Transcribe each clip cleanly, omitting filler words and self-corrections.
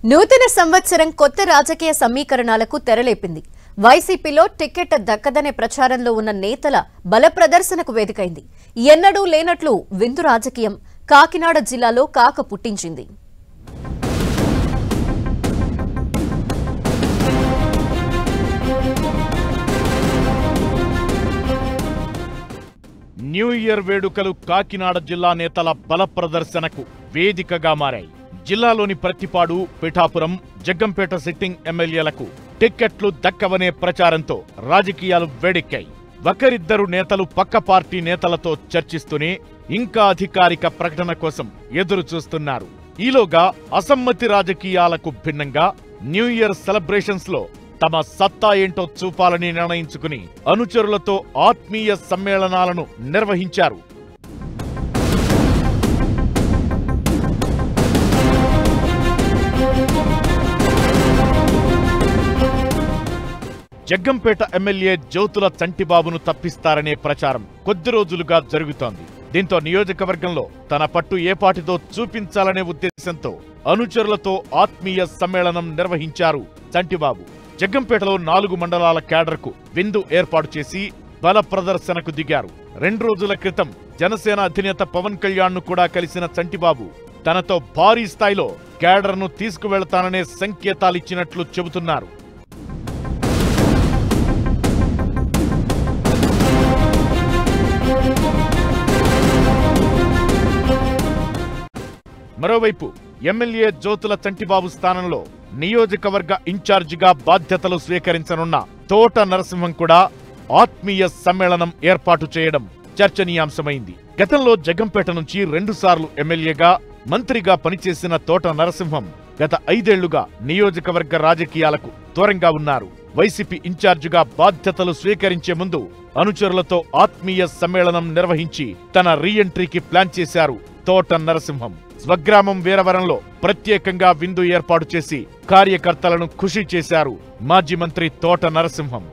నూతన సంవత్సరం కొత్త రాజకీయ సమీకరణాలకు తెరలేపింది. వైసీపీలో టికెట్ దక్కదనే ప్రచారంలో ఉన్న నేతల బల ప్రదర్శనకు వేదికైంది. ఎన్నడూ లేనట్లు విందు రాజకీయం కాకినాడ జిల్లాలో కాక పుట్టించింది. న్యూ ఇయర్ వేడుకలు కాకినాడ జిల్లా నేతల బల ప్రదర్శనకు వేదికగా మారాయి. జిల్లాలోని ప్రతిపాడు, పిఠాపురం, జగ్గంపేట సిట్టింగ్ ఎమ్మెల్యేలకు టిక్కెట్లు దక్కవనే ప్రచారంతో రాజకీయాలు వేడెక్కాయి. ఒకరిద్దరు నేతలు పక్క పార్టీ నేతలతో చర్చిస్తూనే ఇంకా అధికారిక ప్రకటన కోసం ఎదురు చూస్తున్నారు. ఈలోగా అసమ్మతి రాజకీయాలకు భిన్నంగా న్యూ ఇయర్ సెలబ్రేషన్స్ లో తమ సత్తా ఏంటో చూపాలని నిర్ణయించుకుని అనుచరులతో ఆత్మీయ సమ్మేళనాలను నిర్వహించారు. జగ్గంపేట ఎమ్మెల్యే జ్యోతుల చంటిబాబును తప్పిస్తారనే ప్రచారం కొద్ది రోజులుగా జరుగుతోంది. దీంతో నియోజకవర్గంలో తన పట్టు ఏపాటితో చూపించాలనే ఉద్దేశంతో అనుచరులతో ఆత్మీయ సమ్మేళనం నిర్వహించారు చంటిబాబు. జగ్గంపేటలో 4 మండలాల క్యాడర్కు విందు ఏర్పాటు చేసి బల ప్రదర్శనకు దిగారు. 2 రోజుల క్రితం జనసేన అధినేత పవన్ కళ్యాణ్ ను కూడా కలిసిన చంటిబాబు తనతో భారీ స్థాయిలో క్యాడర్ను తీసుకువెళతాననే సంకేతాలిచ్చినట్లు చెబుతున్నారు. మరోవైపు ఎమ్మెల్యే జ్యోతుల చంటిబాబు స్థానంలో నియోజకవర్గ ఇన్ఛార్జిగా బాధ్యతలు స్వీకరించనున్న తోట నరసింహం కూడా ఆత్మీయ సమ్మేళనం ఏర్పాటు చేయడం చర్చనీయాంశమైంది. గతంలో జగ్గంపేట నుంచి 2 సార్లు ఎమ్మెల్యేగా, మంత్రిగా పనిచేసిన తోట నరసింహం గత 5 ఏళ్లుగా నియోజకవర్గ రాజకీయాలకు దూరంగా ఉన్నారు. వైసీపీ ఇన్ఛార్జిగా బాధ్యతలు స్వీకరించే ముందు అనుచరులతో ఆత్మీయ సమ్మేళనం నిర్వహించి తన రీఎంట్రీకి ప్లాన్ చేశారు తోట నరసింహం. స్వగ్రామం వీరవరంలో ప్రత్యేకంగా విందు ఏర్పాటు చేసి కార్యకర్తలను ఖుషి చేశారు మాజీ మంత్రి తోట నరసింహం.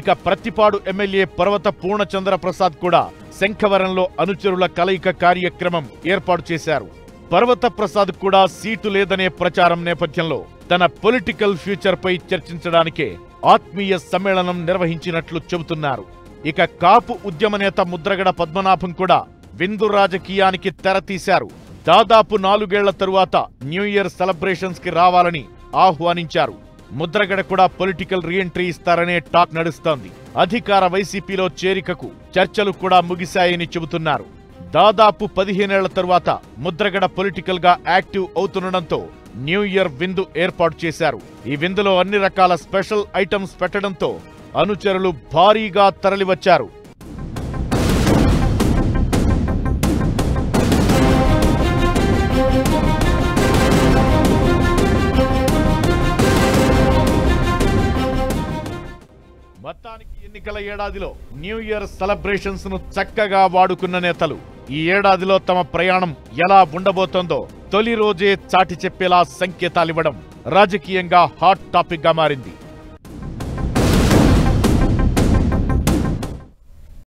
ఇక ప్రతిపాడు ఎమ్మెల్యే పర్వత పూర్ణచంద్ర ప్రసాద్ కూడా శంఖవరంలో అనుచరుల కలయిక కార్యక్రమం ఏర్పాటు చేశారు. పర్వత ప్రసాద్ కూడా సీటు లేదనే ప్రచారం నేపథ్యంలో తన పొలిటికల్ ఫ్యూచర్ పై చర్చించడానికే ఆత్మీయ సమ్మేళనం నిర్వహించినట్లు చెబుతున్నారు. ఇక కాపు ఉద్యమ నేత ముద్రగడ పద్మనాభం కూడా విందు రాజకీయానికి తెరతీశారు. దాదాపు 4 ఏళ్ల తరువాత న్యూ ఇయర్ సెలబ్రేషన్స్ కి రావాలని ఆహ్వానించారు. ముద్రగడ కూడా పొలిటికల్ రీఎంట్రీ ఇస్తారనే టాక్ నడుస్తోంది. అధికార వైసీపీలో చేరికకు చర్చలు కూడా ముగిశాయని చెబుతున్నారు. దాదాపు 15 ఏళ్ల తరువాత ముద్రగడ పొలిటికల్ గా యాక్టివ్ అవుతుండటంతో న్యూ ఇయర్ విందు ఏర్పాటు చేశారు. ఈ విందులో అన్ని రకాల స్పెషల్ ఐటమ్స్ పెట్టడంతో అనుచరులు భారీగా తరలివచ్చారు. మొత్తానికి ఎన్నికల ఏడాదిలో న్యూ ఇయర్ సెలబ్రేషన్స్ ను చక్కగా వాడుకున్న నేతలు ఈ ఏడాదిలో తమ ప్రయాణం ఎలా ఉండబోతోందో తొలి రోజే చాటి చెప్పేలా సంకేతాలివ్వడం రాజకీయంగా హాట్ టాపిక్ గా మారింది.